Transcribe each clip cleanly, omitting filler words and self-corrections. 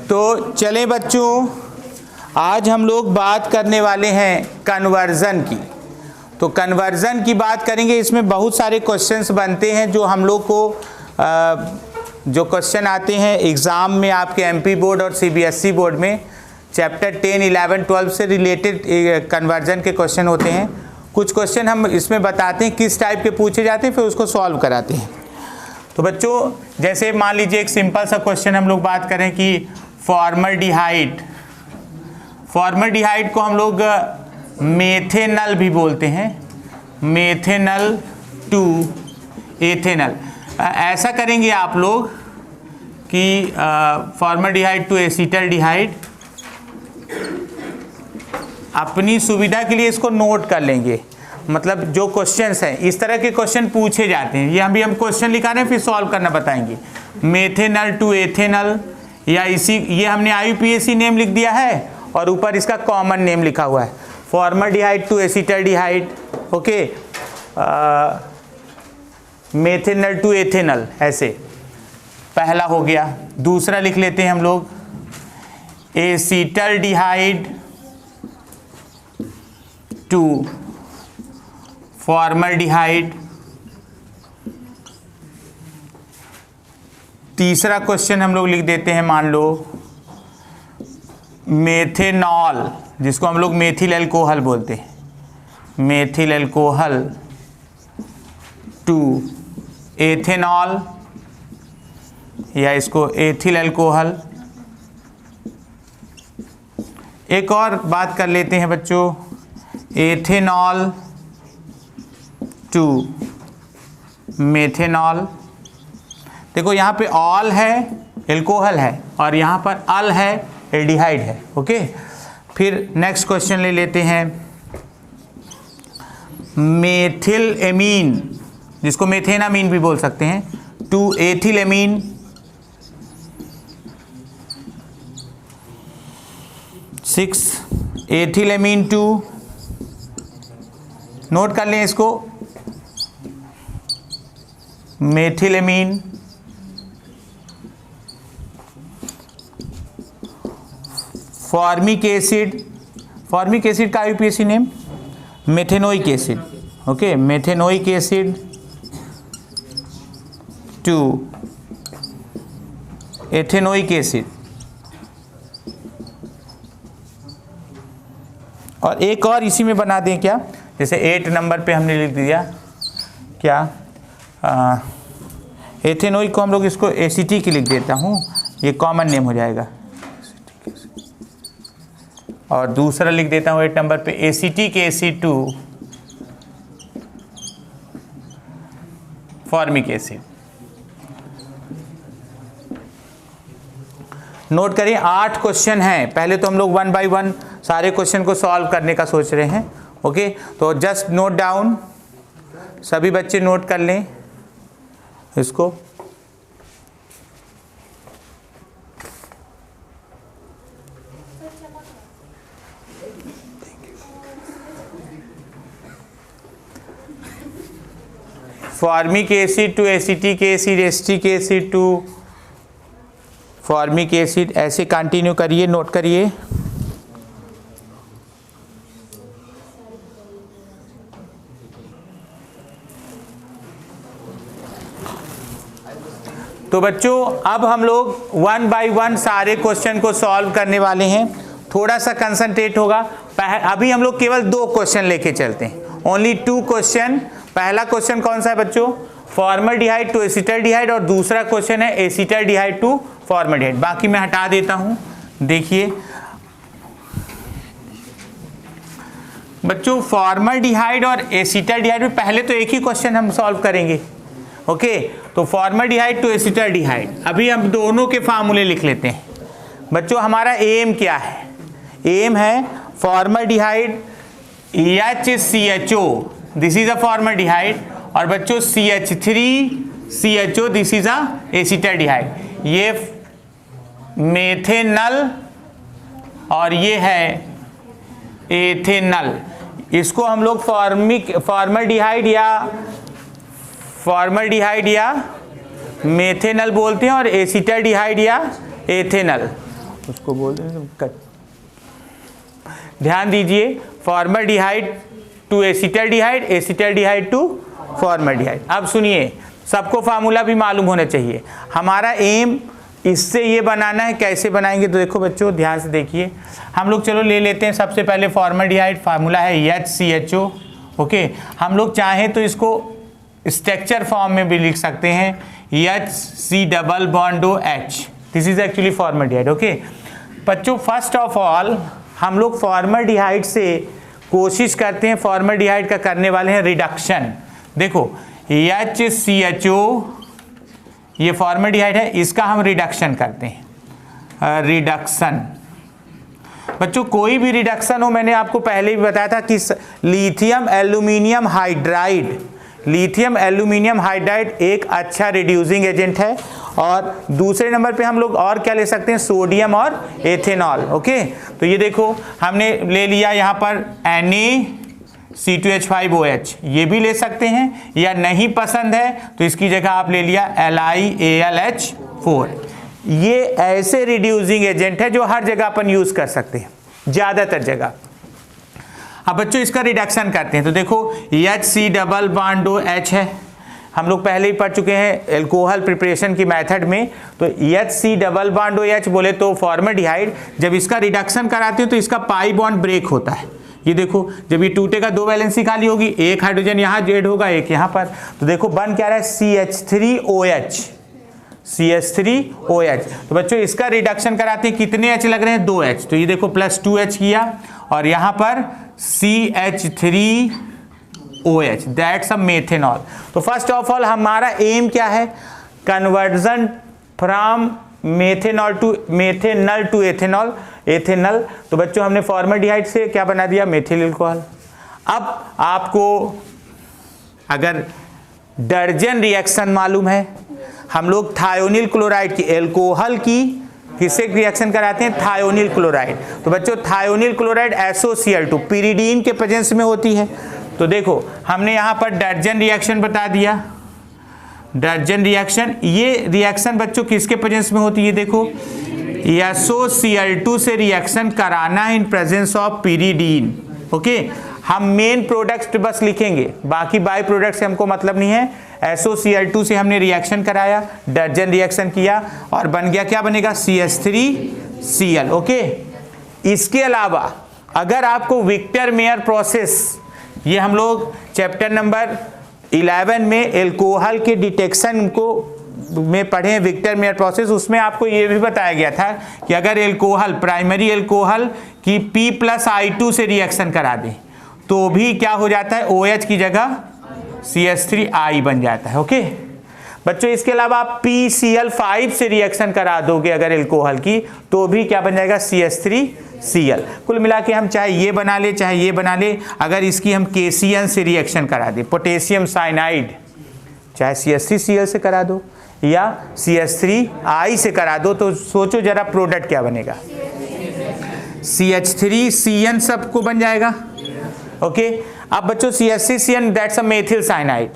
तो चलें बच्चों, आज हम लोग बात करने वाले हैं कन्वर्जन की। तो कन्वर्जन की बात करेंगे। इसमें बहुत सारे क्वेश्चंस बनते हैं जो हम लोग को जो क्वेश्चन आते हैं एग्ज़ाम में आपके एमपी बोर्ड और सीबीएसई बोर्ड में चैप्टर 10, 11, 12 से रिलेटेड कन्वर्जन के क्वेश्चन होते हैं। कुछ क्वेश्चन हम इसमें बताते हैं किस टाइप के पूछे जाते हैं, फिर उसको सॉल्व कराते हैं। तो बच्चों जैसे मान लीजिए एक सिंपल सा क्वेश्चन हम लोग बात करें कि फॉर्मल्डिहाइड को हम लोग मेथेनल भी बोलते हैं, मेथेनल टू एथेनल। ऐसा करेंगे आप लोग कि फॉर्मल्डिहाइड टू एसीटल्डिहाइड, अपनी सुविधा के लिए इसको नोट कर लेंगे। मतलब जो क्वेश्चंस हैं इस तरह के क्वेश्चन पूछे जाते हैं, ये अभी हम क्वेश्चन लिखा रहे हैं फिर सॉल्व करना बताएंगे। मेथेनल टू एथेनल, या इसी ये हमने IUPAC नेम लिख दिया है और ऊपर इसका कॉमन नेम लिखा हुआ है, formaldehyde to acetaldehyde. Okay, methanal to ethanal, ऐसे पहला हो गया। दूसरा लिख लेते हैं हम लोग एसीटल्डिहाइड टू फॉर्मल्डिहाइड। तीसरा क्वेश्चन हम लोग लिख देते हैं, मान लो मेथेनॉल, जिसको हम लोग मेथिल अल्कोहल बोलते हैं, मेथिल अल्कोहल टू एथेनॉल, या इसको एथिल अल्कोहल। एक और बात कर लेते हैं बच्चों, एथेनॉल टू मेथेनॉल। देखो यहाँ पे ऑल है, एल्कोहल है, और यहाँ पर अल है, एल्डिहाइड है। ओके, फिर नेक्स्ट क्वेश्चन ले लेते हैं मेथिल एमीन, जिसको मेथेनामीन भी बोल सकते हैं, to ethyl amine. Six ethyl amine to, note कर लें इसको, methylamine. Formic acid, formic acid का IUPAC name methanoic acid. Okay, methanoic acid to ethanoic acid. और एक और इसी में बना दें क्या, जैसे 8 नंबर पे हमने लिख दिया क्या, एथेनोइक को हम लोग इसको ACT की लिख देता हूँ, ये कॉमन नेम हो जाएगा। और दूसरा लिख देता हूँ 8 नंबर पे ACT के AC2 फॉर्मिक एसिड। नोट करिए 8 क्वेश्चन हैं। पहले तो हम लोग 1 बाय 1 सारे क्वेश्चन को सॉल्व करने का सोच रहे हैं। ओके, तो जस्ट नोट डाउन, सभी बच्चे नोट कर लें इसको। Formic acid to acetic acid, acetic acid to formic acid, ऐसे कंटिन्यू करिए, नोट करिए। तो बच्चों अब हम लोग 1 बाय 1 सारे क्वेश्चन को सॉल्व करने वाले हैं। थोड़ा सा कंसंट्रेट होगा। अभी हम लोग केवल 2 क्वेश्चन लेके चलते हैं, ओनली 2 क्वेश्चन। पहला क्वेश्चन कौन सा है बच्चों, फॉर्मल्डिहाइड टू एसीटल्डिहाइड, और दूसरा क्वेश्चन है एसीटल्डिहाइड टू फॉर्मल्डिहाइड। बाकी मैं हटा देता हूं। देखिए बच्चों, फॉर्मल्डिहाइड और एसीटल्डिहाइड में पहले तो एक ही क्वेश्चन हम सॉल्व करेंगे। ओके, तो फॉर्मल्डिहाइड टू एसीटल्डिहाइड, अभी हम दोनों के फार्मूले लिख लेते हैं। बच्चों हमारा एम क्या है, एम है formaldehyde HCHO, this is a formaldehyde, और बच्चों CH3CHO, this is a acetaldehyde. ये मेथेनल और ये है एथेनल। इसको हम लोग फॉर्मल्डिहाइड या मेथेनल बोलते हैं, और एसीटल्डिहाइड या एथेनल। उसको बोल दें कट। ध्यान दीजिए, formaldehyde to acetaldehyde, acetaldehyde to formaldehyde. अब सुनिए, सबको फार्मूला भी मालूम होना चाहिए। हमारा एम इससे ये बनाना है, कैसे बनाएंगे तो देखो बच्चों ध्यान से देखिए। हम लोग चलो ले लेते हैं सबसे पहले फॉर्मल्डिहाइड, फार्मूला है HCHO। ओके, हम लोग चाहें तो इसको स्ट्रक्चर फॉर्म में भी लिख सकते हैं, HC≡H। This is actually formaldehyde. Okay बच्चों, फर्स्ट ऑफ ऑल हम लोग फॉर्मल्डिहाइड से कोशिश करते हैं, फॉर्मल्डिहाइड का करने वाले हैं रिडक्शन। देखो HCHO ये फॉर्मल्डिहाइड है, इसका हम रिडक्शन करते हैं, रिडक्शन। बच्चों कोई भी रिडक्शन हो, मैंने आपको पहले भी बताया था कि lithium aluminium hydride, lithium aluminium hydride एक अच्छा रिड्यूसिंग एजेंट है। और दूसरे नंबर पे हम लोग और क्या ले सकते हैं, सोडियम और एथेनॉल। ओके, तो ये देखो हमने ले लिया यहाँ पर Na(C2H5OH), ये भी ले सकते हैं, या नहीं पसंद है तो इसकी जगह आप ले लिया LiAlH4। ये ऐसे रिड्यूसिंग एजेंट है जो हर जगह अपन यूज कर सकते हैं, ज्यादातर जगह। अब बच्चों इसका रिडक्शन करते हैं, तो देखो HC≡H है, हम लोग पहले ही पढ़ चुके हैं एल्कोहल प्रिपरेशन की मेथड में। तो HC≡H बोले तो फॉर्मल्डिहाइड, जब इसका रिडक्शन कराते हैं तो इसका पाई बॉन्ड ब्रेक होता है। ये देखो जब ये टूटेगा 2 वैलेंसी खाली होगी, एक हाइड्रोजन यहाँ ऐड होगा, एक यहाँ पर, तो देखो बन क्या रहा है CH3OH, CH3OH। तो बच्चों इसका रिडक्शन कराते हैं, कितने H लग रहे हैं, 2H, तो ये देखो +2H किया, और यहाँ पर CH3OH, दैट्स अ मेथेनॉल। तो फर्स्ट ऑफ ऑल हमारा एम क्या है, conversion from methanol to ethanol, ethanol. तो बच्चों हमने फॉर्मल्डिहाइड से क्या बना दिया, मेथिल अल्कोहल। अब आपको अगर दर्जन रिएक्शन मालूम है, हम लोग थायोनिल क्लोराइड की, एल्कोहल की किससे रिएक्शन कराते हैं, थायोनिल क्लोराइड। तो बच्चों थायोनिल क्लोराइड SOCl2 पिरिडीन के प्रेजेंस में होती है। तो देखो हमने यहाँ पर दर्जन रिएक्शन बता दिया, दर्जन रिएक्शन। ये रिएक्शन बच्चों किसके प्रेजेंस में होती है, देखो SOCl2 से रिएक्शन कराना है in presence of pyridine. Okay, हम मेन प्रोडक्ट बस लिखेंगे, बाकी बाय प्रोडक्ट से हमको मतलब नहीं है। SOCl2 से हमने रिएक्शन कराया, दर्जन रिएक्शन किया, और बन गया, क्या बनेगा, CH3Cl। ओके, इसके अलावा अगर आपको विक्टर मेयर प्रोसेस, ये हम लोग चैप्टर नंबर 11 में एल्कोहल के डिटेक्शन को में पढ़े हैं, विक्टर मेयर प्रोसेस, उसमें आपको ये भी बताया गया था कि अगर एल्कोहल, प्राइमरी एल्कोहल की P+I2 से रिएक्शन करा दें तो भी क्या हो जाता है, OH की जगह CH3I बन जाता है। ओके बच्चों, इसके अलावा आप PCl5 से रिएक्शन करा दोगे अगर एल्कोहल की, तो भी क्या बन जाएगा, CH3Cl। कुल मिला के हम चाहे ये बना ले चाहे ये बना ले, अगर इसकी हम KCN से रिएक्शन करा दें, पोटेशियम साइनाइड, चाहे CH3Cl से करा दो या CH3I से करा दो, तो सोचो जरा प्रोडक्ट क्या बनेगा, CH3CN सबको बन जाएगा। ओके, अब बच्चों CH3CN that's a methyl cyanide.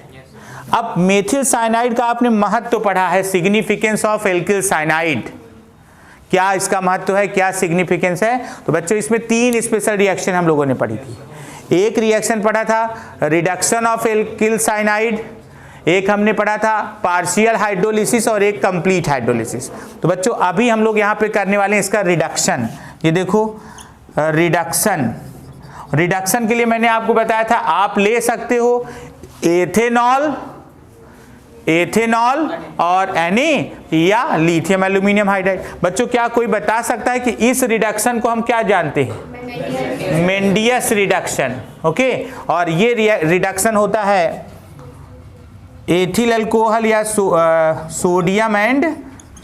अब मेथिल साइनाइड का आपने महत्व पढ़ा है, सिग्निफिकेंस ऑफ एल्किल साइनाइड, क्या इसका महत्व है, क्या सिग्निफिकेंस है। तो बच्चों इसमें 3 स्पेशल रिएक्शन हम लोगों ने पढ़ी थी। एक रिएक्शन पढ़ा था रिडक्शन ऑफ एल्किल साइनाइड, एक हमने पढ़ा था पार्शियल हाइड्रोलिसिस, और एक कंप्लीट हाइड्रोलिसिस। तो बच्चों अभी हम लोग यहाँ पे करने वाले हैं इसका रिडक्शन। ये देखो रिडक्शन, रिडक्शन के लिए मैंने आपको बताया था आप ले सकते हो एथेनॉल, एथेनॉल और Na या लिथियम एल्यूमिनियम हाइड्राइड। बच्चों क्या कोई बता सकता है कि इस रिडक्शन को हम क्या जानते हैं, मेंडियस रिडक्शन। ओके, और ये रिडक्शन होता है एथिल अल्कोहल या सोडियम एंड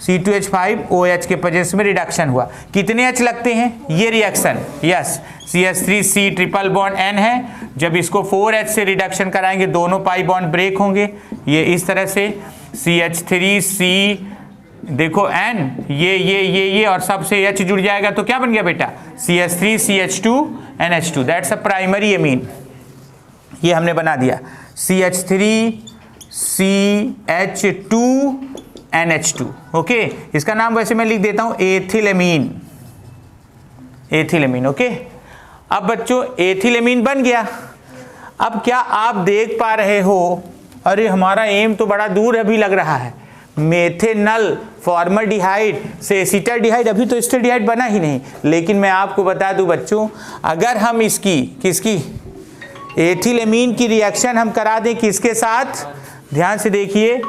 C2H5OH के प्रेजेंस में रिडक्शन हुआ। कितने H लगते हैं ये reaction, yes CH3C triple bond N है। जब इसको 4H से रिडक्शन कराएंगे दोनों पाई बॉन्ड ब्रेक होंगे, ये इस तरह से CH3C देखो N, ये और सबसे H जुड़ जाएगा तो क्या बन गया बेटा, CH3CH2NH2, that's a primary amine. ये हमने बना दिया CH3CH2NH2। ओके, इसका नाम वैसे मैं लिख देता हूं एथिलेमीन। एथिलेमीन। ओके, अब बच्चों एथिलेमीन बन गया। अब क्या आप देख पा रहे हो, अरे हमारा एम तो बड़ा दूर अभी लग रहा है, मेथेनल फॉर्मल्डिहाइड से एसिटाल्डिहाइड, अभी तो एसिटाल्डिहाइड बना ही नहीं। लेकिन मैं आपको बता दूं बच्चों, अगर हम इसकी किसकी एथिलेमीन की रिएक्शन हम करा दें किसके साथ, ध्यान से देखिए,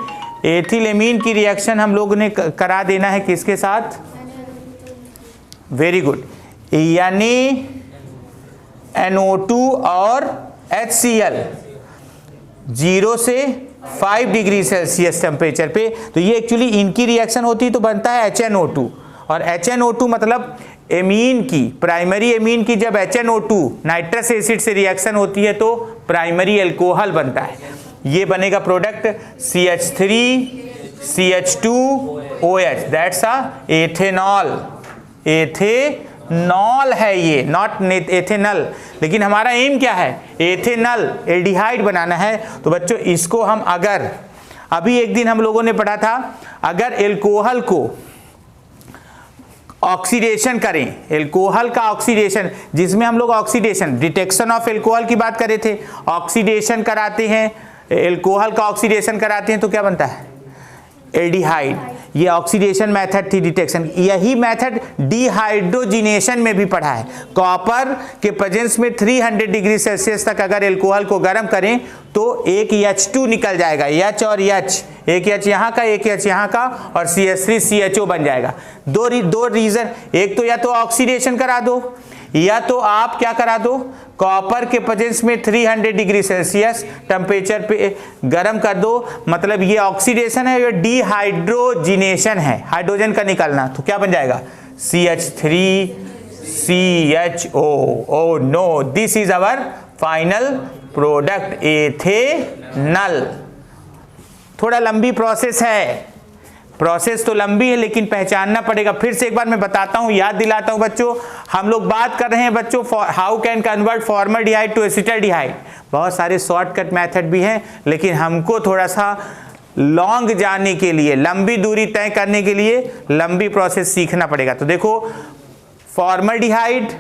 एथिलेमीन की रिएक्शन हम लोगों ने करा देना है किसके साथ, वेरी गुड, यानी NO2 और HCl 0 से 5 डिग्री सेल्सियस टेम्परेचर पे। तो ये एक्चुअली इनकी रिएक्शन होती है तो बनता है HNO2, और HNO2 मतलब एमीन की, प्राइमरी एमीन की जब HNO2 नाइट्रस एसिड से रिएक्शन होती है तो प्राइमरी अल्कोहल बनता है। ये बनेगा product CH3CH2OH, that's a ethanol. Ethanol है ये, नॉट एथेनल। लेकिन हमारा एम क्या है, एथेनल एल्डिहाइड बनाना है। तो बच्चों इसको हम अगर, अभी एक दिन हम लोगों ने पढ़ा था, अगर एल्कोहल को ऑक्सीडेशन करें, एल्कोहल का ऑक्सीडेशन, जिसमें हम लोग ऑक्सीडेशन डिटेक्शन ऑफ एल्कोहल की बात कर रहे थे, ऑक्सीडेशन कराते हैं, एल्कोहल का ऑक्सीडेशन कराते हैं तो क्या बनता है, एल्डिहाइड। ये ऑक्सीडेशन मेथड थी डिटेक्शन। यही मेथड डिहाइड्रोजिनेशन में भी पढ़ा है। कॉपर के प्रेजेंस में 300 डिग्री सेल्सियस तक अगर एल्कोहल को गर्म करें तो एक H2 निकल जाएगा, H और H, एक H यहाँ का एक H यहाँ का, और CH3CHO बन जाएगा। दो रीजन, एक तो या तो ऑक्सीडेशन करा दो या तो आप क्या करा दो, कॉपर के प्रेजेंस में 300 डिग्री सेल्सियस टेम्परेचर पे गर्म कर दो। मतलब ये ऑक्सीडेशन है, ये डिहाइड्रोजिनेशन है, हाइड्रोजन का निकलना। तो क्या बन जाएगा, CH3CHO। Oh no, this is our final product, ethanal. थोड़ा लंबी प्रोसेस है, प्रोसेस तो लंबी है लेकिन पहचानना पड़ेगा। फिर से एक बार मैं बताता हूं, याद दिलाता हूं बच्चों, हम लोग बात कर रहे हैं बच्चों how can convert formaldehyde to acetaldehyde. बहुत सारे शॉर्टकट मेथड भी हैं, लेकिन हमको थोड़ा सा लॉन्ग जाने के लिए, लंबी दूरी तय करने के लिए लंबी प्रोसेस सीखना पड़ेगा। तो देखो, formaldehyde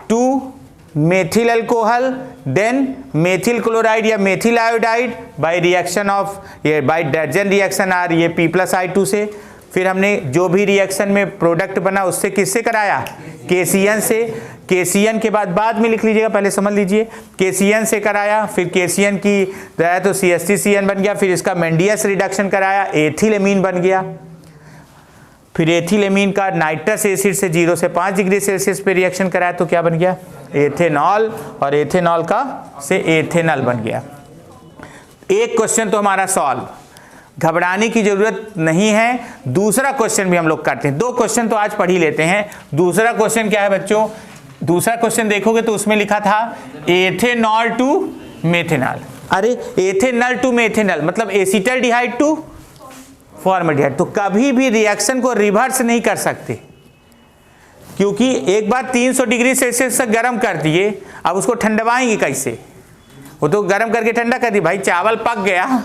to methyl alcohol, then methyl chloride या methyl iodide by reaction of, ये बाय डर्जन रिएक्शन आर, ये P+I2 से। फिर हमने जो भी रिएक्शन में प्रोडक्ट बना उससे किससे कराया, KCN से। KCN के बाद में लिख लीजिएगा, पहले समझ लीजिए, KCN से कराया, फिर KCN की कराया तो CH3CN बन गया, फिर इसका मेंडियस रिडक्शन कराया, एथिलेमीन बन गया। फिर एथिलेमीन का नाइट्रस एसिड से 0 से 5 डिग्री सेल्सियस पे रिएक्शन कराया तो क्या बन गया, एथेनॉल, और एथेनॉल का से एथेनल बन गया। एक क्वेश्चन तो हमारा सॉल्व, घबराने की जरूरत नहीं है। दूसरा क्वेश्चन भी हम लोग करते हैं, 2 क्वेश्चन तो आज पढ़ ही लेते हैं। दूसरा क्वेश्चन क्या है बच्चों, दूसरा क्वेश्चन देखोगे तो उसमें लिखा था एथेनॉल टू मेथेनॉल। अरे एथेनॉल टू मेथेनॉल मतलब एसिटाल्डिहाइड टू फॉर्मल्डिहाइड। तो कभी भी रिएक्शन को रिवर्स नहीं कर सकते, क्योंकि एक बार 300 डिग्री सेल्सियस तक गर्म कर दिए, अब उसको ठंडवाएंगे कैसे, वो तो गर्म करके ठंडा कर दी, भाई चावल पक गया,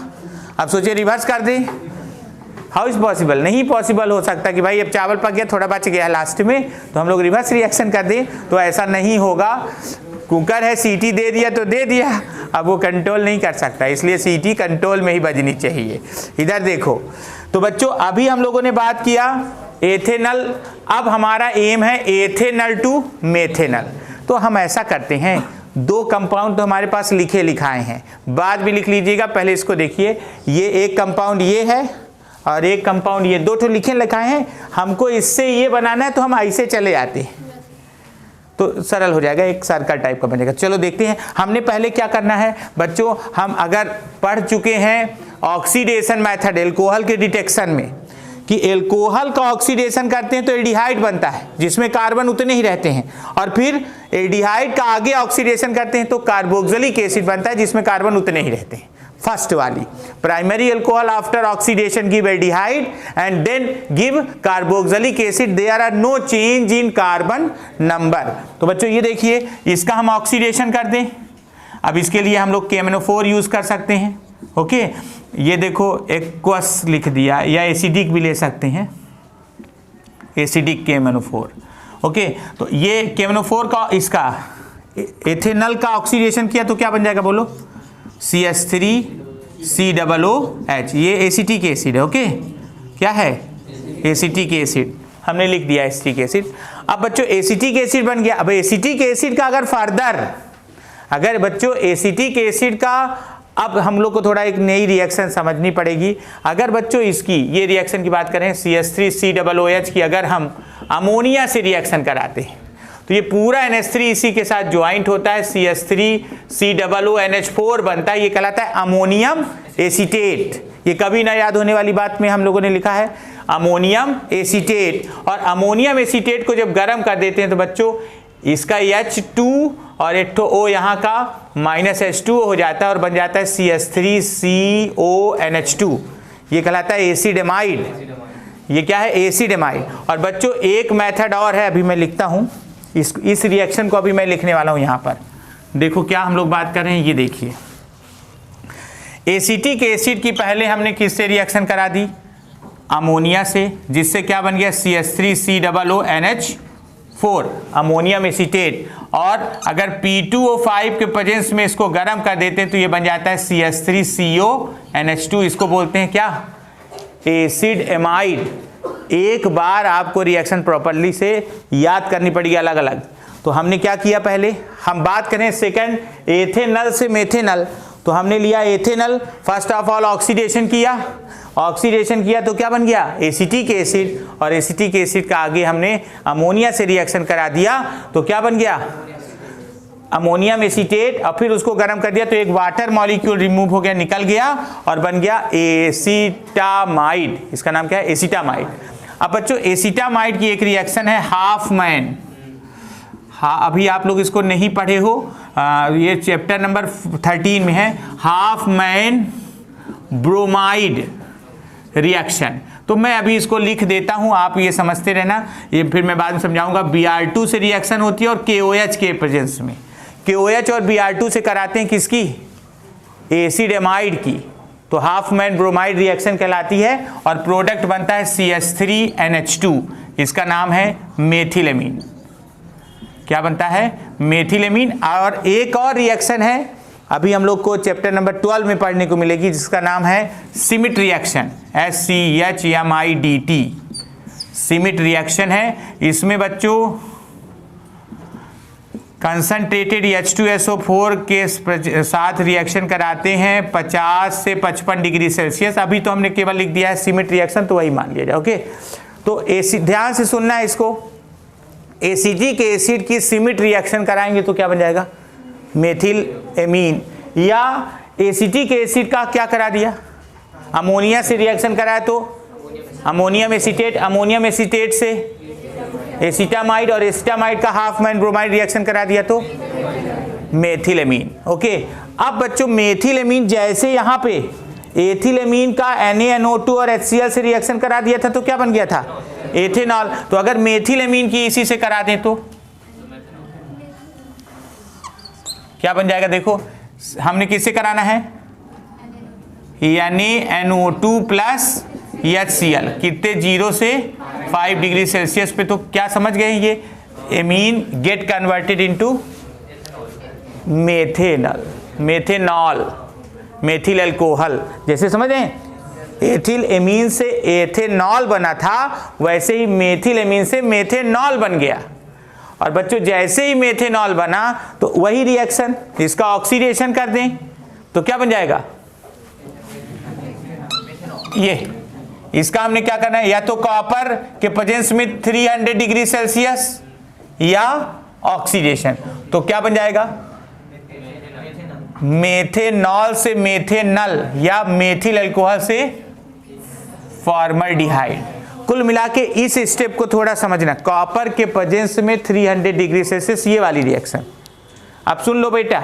अब सोचिए रिवर्स कर दे, हाउ इज पॉसिबल, नहीं पॉसिबल हो सकता कि भाई अब चावल पक गया, थोड़ा बच गया लास्ट में तो हम लोग रिवर्स रिएक्शन कर दें, तो ऐसा नहीं होगा। कुकर है, सीटी दे दिया तो दे दिया, अब वो कंट्रोल नहीं कर सकता, इसलिए सीटी कंट्रोल में ही बजनी चाहिए। इधर देखो, तो बच्चों अभी हम लोगों ने बात किया एथेनल, अब हमारा एम है एथेनल टू मेथेनल। तो हम ऐसा करते हैं, 2 कंपाउंड तो हमारे पास लिखाए हैं, बाद भी लिख लीजिएगा, पहले इसको देखिए, ये एक कंपाउंड ये है और एक कंपाउंड ये, 2 लिखाए हैं। हमको इससे ये बनाना है तो हम ऐसे चले आते हैं तो सरल हो जाएगा, एक सर्कल टाइप का बनेगा। चलो देखते हैं, हमने पहले क्या करना है बच्चों, हम अगर पढ़ चुके हैं ऑक्सीडेशन मेथड एल्कोहल के डिटेक्शन में कि एल्कोहल का ऑक्सीडेशन करते हैं तो एल्डिहाइड बनता है जिसमें कार्बन उतने ही रहते हैं, और फिर एल्डिहाइड का आगे ऑक्सीडेशन करते हैं तो कार्बोक्सिलिक एसिड बनता है जिसमें कार्बन उतने ही रहते हैं। फर्स्ट वाली primary alcohol after oxidation give aldehyde and then give carboxylic acid, there are no change in carbon number. तो बच्चों ये देखिए, इसका हम ऑक्सीडेशन कर दें, अब इसके लिए हम लोग KMnO4 यूज कर सकते हैं। ओके, ये देखो एक्वस लिख दिया, या एसिडिक भी ले सकते हैं, एसिडिक KMnO4। ओके, तो ये KNO4 का इसका एथेनॉल का ऑक्सीडेशन किया तो क्या बन जाएगा बोलो, CH3COOH, ये एसिटिक एसिड है। ओके, क्या है, एसिटिक एसिड, हमने लिख दिया एसिटिक एसिड। अब बच्चों एसिटिक एसिड बन गया। अब एसिटिक एसिड का अगर फर्दर, अगर बच्चों एसिटिक एसिड का, अब हम लोग को थोड़ा एक नई रिएक्शन समझनी पड़ेगी। अगर बच्चों इसकी ये रिएक्शन की बात करें CH3COOH की, अगर हम अमोनिया से रिएक्शन कराते हैं तो ये पूरा NH3 इसी के साथ ज्वाइंट होता है, CH3COONH4 बनता है, ये कहलाता है अमोनियम एसीटेट। ये कभी ना याद होने वाली बात में हम लोगों ने लिखा है अमोनियम एसीटेट। और अमोनियम एसीटेट को जब गर्म कर देते हैं तो बच्चों इसका H2 और एक तो O यहाँ का -H2O हो जाता है और बन जाता है CH3CONH2। ये कहलाता है एसिडेमाइड। ये क्या है, एसिडेमाइड। और बच्चों एक मेथड और है, अभी मैं लिखता हूँ इस रिएक्शन को, अभी मैं लिखने वाला हूँ यहाँ पर। देखो क्या हम लोग बात कर रहे हैं, ये देखिए एसिटिक एसिड की पहले हमने किससे रिएक्शन करा दी, अमोनिया से, जिससे क्या बन गया CH3COONH4 अमोनियम एसीटेट। और अगर P2O5 के प्रेजेंस में इसको गर्म कर देते हैं तो ये बन जाता है CH3CONH2। इसको बोलते हैं क्या, एसिड एमाइड। एक बार आपको रिएक्शन प्रॉपर्ली से याद करनी पड़ेगी अलग अलग। तो हमने क्या किया, पहले हम बात करें सेकंड एथेनॉल से मेथेनॉल, तो हमने लिया ethanol, first of all oxidation किया, ऑक्सीडेशन किया तो क्या बन गया, एसिटिक एसिड। और एसिटिक एसिड का आगे हमने अमोनिया से रिएक्शन करा दिया तो क्या बन गया, अमोनियम एसीटेट। और फिर उसको गर्म कर दिया तो एक वाटर मॉलिक्यूल रिमूव हो गया, निकल गया और बन गया एसिटामाइड। इसका नाम क्या है, एसिटामाइड। अब बच्चों एसिटामाइड की एक रिएक्शन है हाफमैन। हाँ, अभी आप लोग इसको नहीं पढ़े हो, ये चैप्टर नंबर 13 में है, हाफमैन ब्रोमाइड रिएक्शन। तो मैं अभी इसको लिख देता हूं, आप ये समझते रहना, ये फिर मैं बाद में समझाऊंगा। Br2 से रिएक्शन होती है और KOH के प्रेजेंस में, KOH और Br2 से कराते हैं किसकी, एसिड एमाइड की। तो हाफमैन ब्रोमाइड रिएक्शन कहलाती है और प्रोडक्ट बनता है CH3NH2। इसका नाम है मेथिलेमीन। क्या बनता है, मेथिलेमीन। और एक और रिएक्शन है, अभी हम लोग को चैप्टर नंबर 12 में पढ़ने को मिलेगी, जिसका नाम है Schmidt reaction, SCHMIDT। Schmidt reaction है। इसमें बच्चों कंसंट्रेटेड H2SO4 के साथ रिएक्शन कराते हैं 50 से 55 डिग्री सेल्सियस। अभी तो हमने केवल लिख दिया है सिमिट रिएक्शन, तो वही मान लिया जाए। ओके, तो ध्यान से सुनना है इसको। एसिटिक एसिड की सिमिट रिएक्शन कराएंगे तो क्या बन जाएगा, मेथिल एमीन। या एसिटिक एसिड का क्या करा दिया, अमोनिया से रिएक्शन कराया तो अमोनियम एसीटेट, अमोनियम एसीटेट से एसिटामाइड और एसिटामाइड का हाफमैन ब्रोमाइड रिएक्शन करा दिया तो मेथिलेमीन। ओके, अब बच्चों मेथिलेमीन जैसे यहाँ पे एथिलेमीन का NaNO2 और HCl से रिएक्शन करा दिया था तो क्या बन गया था, एथेनॉल। तो अगर मेथिलेमीन की इसी से करा दें तो क्या बन जाएगा, देखो हमने किससे कराना है, NaNO2 प्लस HCl, कितने 0 से 5 डिग्री सेल्सियस पे। तो क्या समझ गए, ये amine get converted into methanol, methanol, methyl alcohol. जैसे समझें एथिल एमीन से एथेनॉल बना था, वैसे ही मेथिल एमीन से मेथेनॉल बन गया। और बच्चों जैसे ही मेथेनॉल बना तो वही रिएक्शन, इसका ऑक्सीडेशन कर दें तो क्या बन जाएगा, ये इसका हमने क्या करना है, या तो कॉपर के प्रेजेंस में 300 डिग्री सेल्सियस या ऑक्सीडेशन। तो क्या बन जाएगा, मेथेनॉल से मेथेनल या मेथिल अल्कोहल से फॉर्मल्डिहाइड। कुल मिला के इस स्टेप को थोड़ा समझना, कॉपर के प्रेजेंस में 300 डिग्री सेल्सियस, ये वाली रिएक्शन। अब सुन लो बेटा,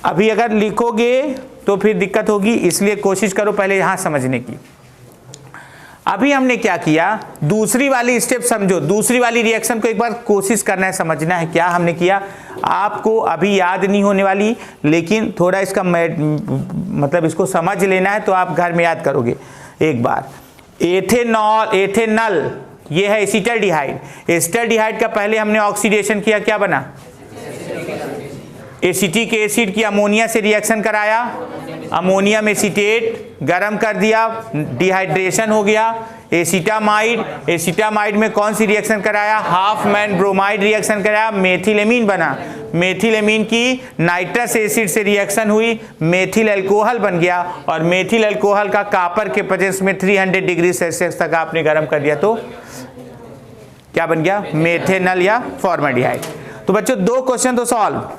अभी अगर लिखोगे तो फिर दिक्कत होगी, इसलिए कोशिश करो पहले यहां समझने की। अभी हमने क्या किया, दूसरी वाली स्टेप समझो, दूसरी वाली रिएक्शन को एक बार कोशिश करना है, समझना है क्या हमने किया। आपको अभी याद नहीं होने वाली, लेकिन थोड़ा इसका मतलब इसको समझ लेना है, तो आप घर में याद करोगे एक बार। एथेनॉल, एथेनल ये है एसिटल्डिहाइड। एसिटल्डिहाइड का पहले हमने ऑक्सीडेशन किया, क्या बना? एसिटिक एसिड की अमोनिया से रिएक्शन कराया, अमोनियम एसीटेट गरम कर दिया, डिहाइड्रेशन हो गया। एसिटामाइड, एसिटामाइड में कौन सी रिएक्शन कराया? हाफ मैन ब्रोमाइड रिएक्शन कराया, मेथिलेमीन बना। मेथिलेमीन की नाइट्रस एसिड से रिएक्शन हुई, मेथिल अल्कोहल बन गया, और मेथिल अल्कोहल का कॉपर के प्रेजेंस में 300 डिग्री सेल्सियस तक आपने गर्म कर दिया तो क्या बन गया? मेथेनॉल या फॉर्मल्डिहाइड। तो बच्चों 2 क्वेश्चन तो सॉल्व।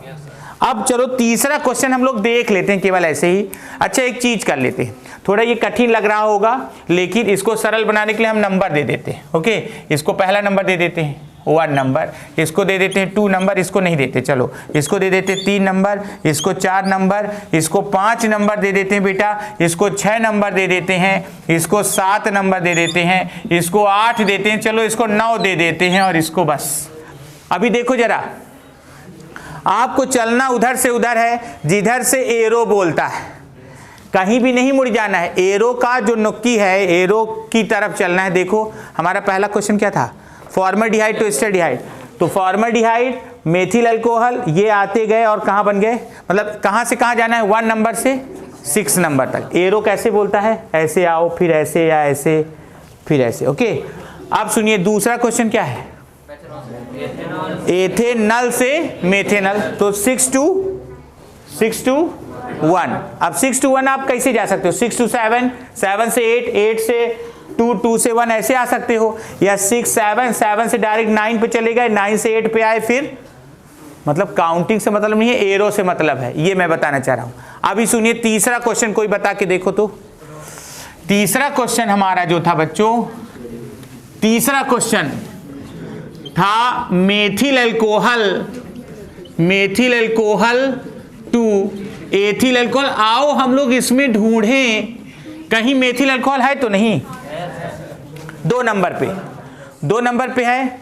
अब चलो तीसरा क्वेश्चन हम लोग देख लेते हैं केवल ऐसे ही। अच्छा एक चीज कर लेते हैं, थोड़ा ये कठिन लग रहा होगा लेकिन इसको सरल बनाने के लिए हम नंबर दे देते हैं। ओके, इसको पहला नंबर दे देते हैं 1 नंबर, इसको दे देते हैं 2 नंबर, इसको नहीं देते, चलो इसको दे देते 3 नंबर, इसको 4 नंबर, इसको 5 नंबर दे देते हैं बेटा, इसको 6 नंबर दे देते हैं, इसको 7 नंबर दे देते हैं, इसको 8 देते हैं, चलो इसको 9 दे देते हैं, और इसको बस। अभी देखो जरा, आपको चलना उधर से उधर है जिधर से एरो बोलता है, कहीं भी नहीं मुड़ जाना है। एरो का जो नुक्की है एरो की तरफ चलना है। देखो हमारा पहला क्वेश्चन क्या था? Formaldehyde to acetaldehyde. तो फॉर्मल्डिहाइड, मेथिल अल्कोहल, ये आते गए और कहाँ बन गए? मतलब कहाँ से कहाँ जाना है? 1 नंबर से 6 नंबर तक। एरो कैसे बोलता है? ऐसे आओ, फिर ऐसे, या ऐसे, फिर ऐसे। ओके, अब सुनिए दूसरा क्वेश्चन क्या है? एथेनॉल से मेथेनॉल। तो 6 to 1। अब 6 to 1 आप कैसे जा सकते हो? 6 to 7, 7 से 8, 8 से 2, 2 से 1 ऐसे आ सकते हो, या 6, 7, 7 से डायरेक्ट 9 पे चले गए, 9 से 8 पे आए, फिर मतलब काउंटिंग से मतलब नहीं है, एरो से मतलब है, ये मैं बताना चाह रहा हूं। अभी सुनिए तीसरा क्वेश्चन, कोई बता के देखो तो। तीसरा क्वेश्चन हमारा जो था बच्चों, तीसरा क्वेश्चन था methyl alcohol to ethyl alcohol. आओ हम लोग इसमें ढूंढें कहीं मेथिल अल्कोहल है तो नहीं। 2 नंबर पे है।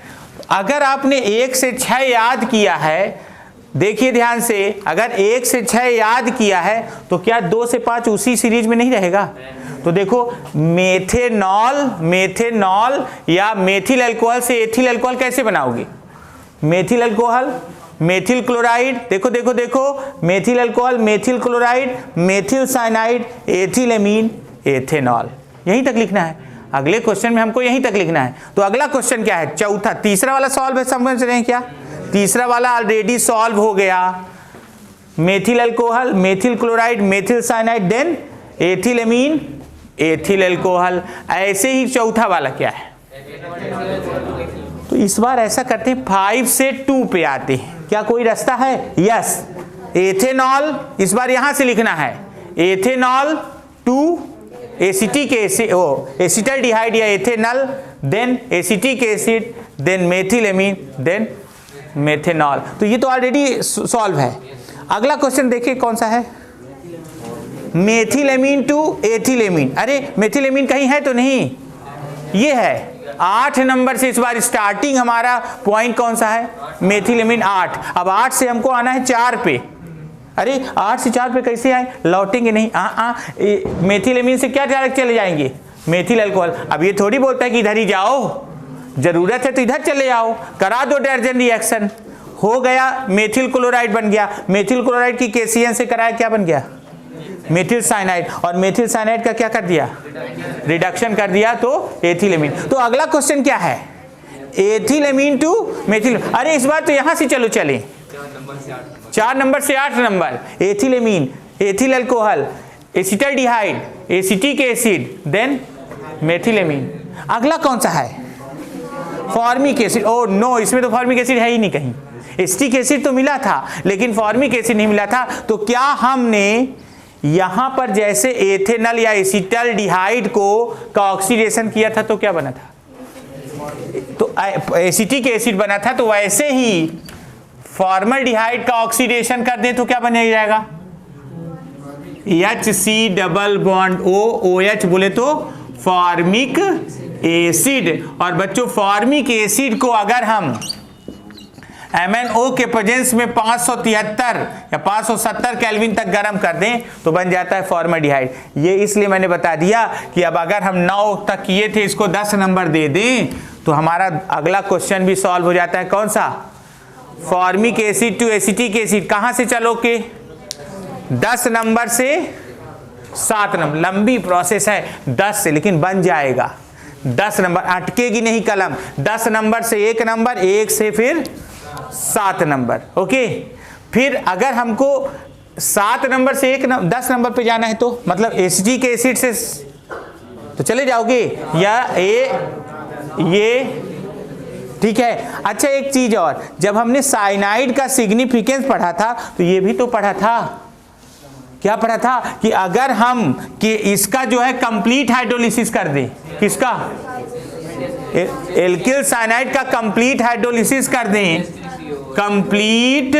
अगर आपने 1 से 6 याद किया है, देखिए ध्यान से, अगर 1 से 6 याद किया है तो क्या 2 से 5 उसी सीरीज में नहीं रहेगा? तो देखो मेथेनॉल या मेथिल अल्कोहल से एथिल अल्कोहल कैसे बनाओगे? मेथिल अल्कोहल, मेथिल क्लोराइड, देखो methyl alcohol, methyl chloride, methyl cyanide, ethylamine, ethanol. यहीं तक लिखना है। अगले क्वेश्चन में हमको यहीं तक लिखना है। तो अगला क्वेश्चन क्या है? चौथा, तीसरा वाला सॉल्व है, समझ रहे हैं क्या? तीसरा वाला ऑलरेडी सॉल्व हो गया। Methyl alcohol, methyl chloride, methyl cyanide, then ethylamine, ethyl alcohol. ऐसे ही चौथा वाला क्या है? तो इस बार ऐसा करते हैं 5 से 2 पे आते हैं। क्या कोई रास्ता है? यस, एथेनॉल इस बार यहां से लिखना है। Ethanol to acetic acid, acetaldehyde या ethanol, then acetic acid, then methylamine, then methanol. तो ये तो ऑलरेडी सॉल्व है। अगला क्वेश्चन देखिए कौन सा है? मेथिलेमीन टू एथिलेमीन। अरे मेथिलेमीन कहीं है तो नहीं? ये है 8 नंबर से। इस बार स्टार्टिंग हमारा पॉइंट कौन सा है? मेथिलेमीन 8। अब 8 से हमको आना है 4 पे। अरे 8 से 4 पे कैसे आए? लौटेंगे नहीं। मेथिलेमीन से क्या डायरेक्ट चले जाएंगे? Methyl alcohol. अब ये थोड़ी बोलता है कि इधर ही जाओ, जरूरत है तो इधर चले जाओ, करा दो डायवर्जन रिएक्शन। हो गया, मेथिल क्लोराइड बन गया। मेथिल क्लोराइड की KCN से कराया, क्या बन गया? Methyl cyanide. और मेथिल साइनाइड का क्या कर दिया? रिडक्शन कर दिया, तो एथिलेमीन। तो अगला क्वेश्चन क्या है? एथिलेमीन टू मेथिल। अरे इस बार तो यहां से चलो चले, 4 नंबर से 8 number. Ethylamine, ethyl alcohol, acetaldehyde, acetic acid, then methylamine. अगला कौन सा है? Formic acid. ओ नो, इसमें तो फॉर्मिक एसिड है ही नहीं कहीं। एसिटिक एसिड तो मिला था लेकिन फॉर्मिक एसिड नहीं मिला था। तो क्या हमने यहां पर जैसे एथेनॉल या एसिटल्डिहाइड को का ऑक्सीडेशन किया था तो क्या बना था? तो एसिटिक एसिड बना था। तो वैसे ही फॉर्मल्डिहाइड का ऑक्सीडेशन कर दें तो क्या बन जाएगा? HC डबल बॉन्ड OH बोले तो फॉर्मिक एसिड। और बच्चों फॉर्मिक एसिड को अगर हम MnO के प्रेजेंस में 573 या 570 केल्विन तक गर्म कर दें तो बन जाता है फॉर्मल्डिहाइड। ये इसलिए मैंने बता दिया कि अब अगर हम 9 तक किए थे, इसको 10 नंबर दे दें तो हमारा अगला क्वेश्चन भी सॉल्व हो जाता है। कौन सा? Formic acid to acetic acid. कहां से चलोगे? 10 नंबर से 7 नंबर। लंबी प्रोसेस है 10 से, लेकिन बन जाएगा। 10 नंबर अटकेगी नहीं कलम। 10 नंबर से 1 नंबर, 1 से फिर 7 नंबर। ओके, फिर अगर हमको 7 नंबर से 10 नंबर पे जाना है तो मतलब एसिटिक एसिड से तो चले जाओगे या ये ठीक है। अच्छा एक चीज और, जब हमने साइनाइड का सिग्निफिकेंस पढ़ा था तो ये भी तो पढ़ा था, क्या पढ़ा था कि अगर हम कि इसका जो है कंप्लीट हाइड्रोलिसिस कर दें, किसका? एल्किल साइनाइड का कंप्लीट हाइड्रोलिसिस कर दें, कंप्लीट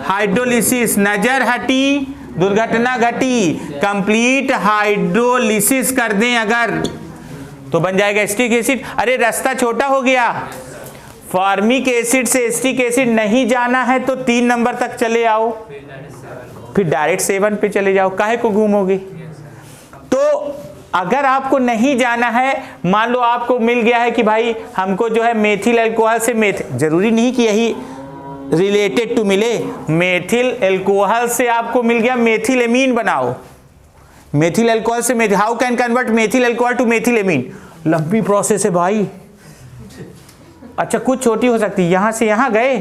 हाइड्रोलिसिस, नजर हटी दुर्घटना घटी, कंप्लीट हाइड्रोलिसिस कर दें अगर, तो बन जाएगा एसिटिक एसिड। अरे रास्ता छोटा हो गया, फॉर्मिक एसिड से एसिटिक एसिड नहीं जाना है तो 3 नंबर तक चले आओ, फिर डायरेक्ट 7 पे चले जाओ, काहे को घूमोगे? तो अगर आपको नहीं जाना है, मान लो आपको मिल गया है कि भाई हमको जो है मेथिल अल्कोहल से जरूरी नहीं कि यही रिलेटेड टू मिले, मेथिल अल्कोहल से आपको मिल गया मेथिल एमीन बनाओ, मेथिल अल्कोहल से how can convert methyl alcohol to methyl amine. लंबी प्रोसेस है भाई। अच्छा कुछ छोटी हो सकती है, यहां से यहां गए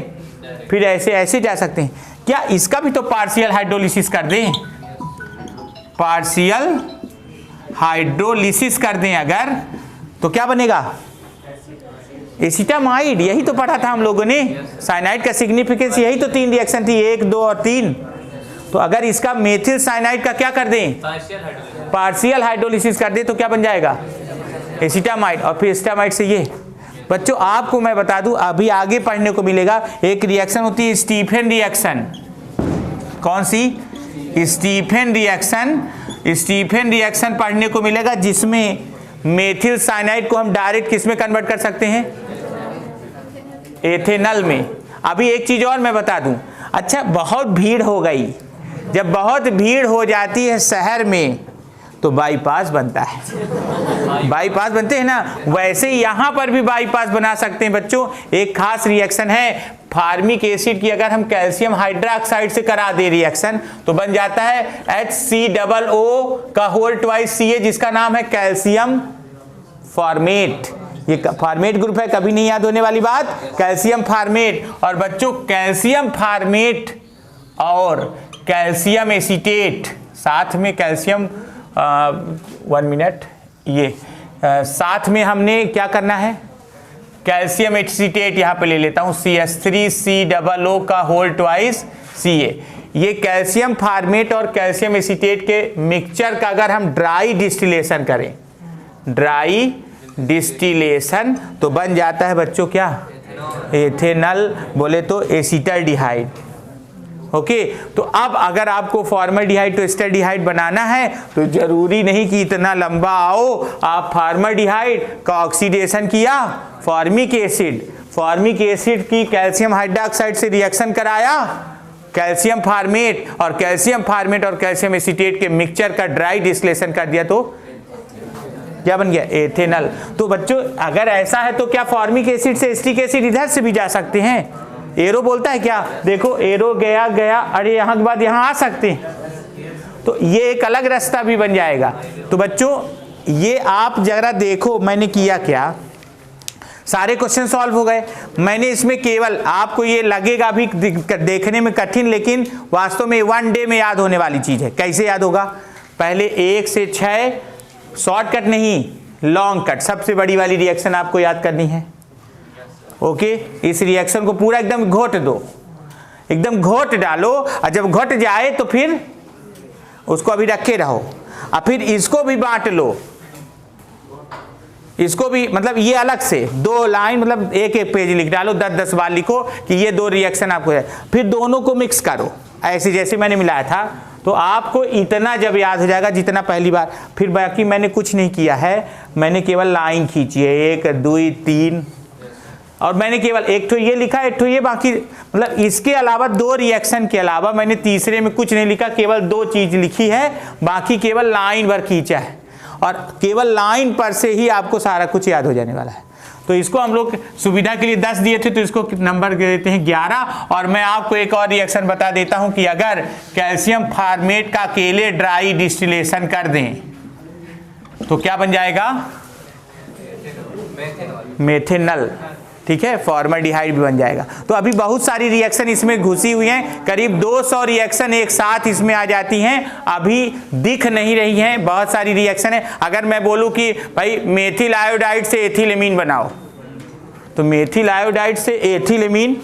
फिर ऐसे ऐसे जा सकते हैं क्या? इसका भी तो पार्शियल हाइड्रोलिसिस कर दें, पार्शियल हाइड्रोलिसिस कर दें अगर, तो क्या बनेगा? एसिटामाइड। यही तो पढ़ा था हम लोगों ने, साइनाइड का सिग्निफिकेंस यही तो 3 रिएक्शन थी, 1, 2 और 3। तो अगर इसका मेथिल साइनाइड का क्या कर दें? पार्शियल हाइड्रोलिसिस कर दें तो क्या बन जाएगा? एसिटामाइड। और फिर एसिटामाइड से ये। बच्चों आपको मैं बता दूं, अभी आगे पढ़ने को मिलेगा, एक रिएक्शन होती है स्टीफन रिएक्शन। कौन सी? Stephen reaction. स्टीफन रिएक्शन पढ़ने को मिलेगा जिसमें मेथिल साइनाइड को हम डायरेक्ट किस में कन्वर्ट कर सकते हैं? एथेनॉल में। अभी एक चीज और मैं बता दूं, अच्छा बहुत भीड़ हो गई, जब बहुत भीड़ हो जाती है शहर में तो बाईपास बनता है, बाईपास बनते हैं ना, वैसे यहां पर भी बाईपास बना सकते हैं बच्चों। एक खास रिएक्शन है फार्मिक एसिड की, अगर हम कैल्शियम हाइड्रोक्साइड से करा दे रिएक्शन तो बन जाता है HCOO का होल ट्वाइस Ca, जिसका नाम है कैल्शियम फॉर्मेट। ये फॉर्मेट ग्रुप है, कभी नहीं याद होने वाली बात, कैल्शियम फॉर्मेट। और बच्चों कैल्शियम फॉर्मेट और कैल्शियम एसीटेट साथ में, कैल्शियम 1 मिनट, ये साथ में हमने क्या करना है? कैल्शियम एसीटेट यहां पे ले लेता हूं, CH3COO का होल ट्वाइस Ca। ये कैल्शियम फॉर्मेट और कैल्शियम एसीटेट के मिक्सचर का अगर हम ड्राई डिस्टिलेशन करें, ड्राई डिस्टिलेशन, तो बन जाता है बच्चों क्या? एथेनॉल, बोले तो एसिटाल्डिहाइड। ओके, तो अब अगर आपको फॉर्मल्डिहाइड तो एसिटाल्डिहाइड बनाना है तो जरूरी नहीं कि इतना लंबा आओ, आप फॉर्मल्डिहाइड का ऑक्सीडेशन किया, फॉर्मिक एसिड की कैल्शियम हाइड्रोक्साइड से रिएक्शन कराया, कैल्शियम फॉर्मेट और कैल्शियम एसीटेट के मिक्सचर का ड्राई डिस्टिलेशन कर दिया तो क्या बन गया? एथेनॉल। तो बच्चों अगर ऐसा है तो क्या फॉर्मिक एसिड से एसिटिक एसिड इधर से भी जा सकते हैं? एरो बोलता है क्या? देखो एरो गया, अरे यहां के बाद यहां आ सकते हैं, तो ये एक अलग रास्ता भी बन जाएगा। तो बच्चों ये आप जरा देखो मैंने किया क्या, सारे क्वेश्चन सॉल्व हो गए। मैंने इसमें केवल, आपको ये लगेगा भी देखने में कठिन, लेकिन वास्तव में 1 डे में याद होने वाली चीज है। कैसे याद होगा? पहले 1 से 6 शॉर्टकट नहीं, लॉन्ग कट, सबसे बड़ी वाली रिएक्शन आपको याद करनी है। ओके, इस रिएक्शन को पूरा एकदम घोट दो, एकदम घोट डालो, और जब घट जाए तो फिर उसको अभी रखे रहो, और फिर इसको भी बांट लो, इसको भी, मतलब ये अलग से 2 लाइन, मतलब एक पेज लिख डालो, 10-10 बार लिखो कि ये 2 रिएक्शन आपको है, फिर दोनों को मिक्स करो ऐसे जैसे मैंने मिलाया था, तो आपको इतना जब याद हो जाएगा जितना पहली बार। फिर बाकी मैंने कुछ नहीं किया है, मैंने केवल लाइन खींची है, 1 2 3, और मैंने केवल एक तो ये लिखा, एक तो ये, बाकी मतलब इसके अलावा 2 रिएक्शन के अलावा मैंने तीसरे में कुछ नहीं लिखा, केवल 2 चीज लिखी है, बाकी केवल लाइन भर खींचा है, और केवल लाइन पर से ही आपको सारा कुछ याद हो जाने वाला है। तो इसको हम लोग सुविधा के लिए 10 दिए थे, तो इसको नंबर देते हैं 11। और मैं आपको एक और रिएक्शन बता देता हूं कि अगर कैल्शियम फॉर्मेट का अकेले ड्राई डिस्टिलेशन कर दें तो क्या बन जाएगा? मेथेनॉल। ठीक है, फॉर्मल्डिहाइड भी बन जाएगा। तो अभी बहुत सारी रिएक्शन इसमें घुसी हुई हैं, करीब 200 रिएक्शन एक साथ इसमें आ जाती हैं, अभी दिख नहीं रही हैं, बहुत सारी रिएक्शन है। अगर मैं बोलूं कि भाई मेथिल आयोडाइड से एथिलेमीन बनाओ, तो मेथिल आयोडाइड से एथिलेमीन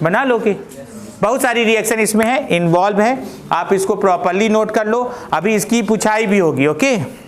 बना लोगे। बहुत सारी रिएक्शन इसमें है, इन्वॉल्व है, आप इसको प्रॉपरली नोट कर लो, अभी इसकी पुछाई भी होगी। ओके।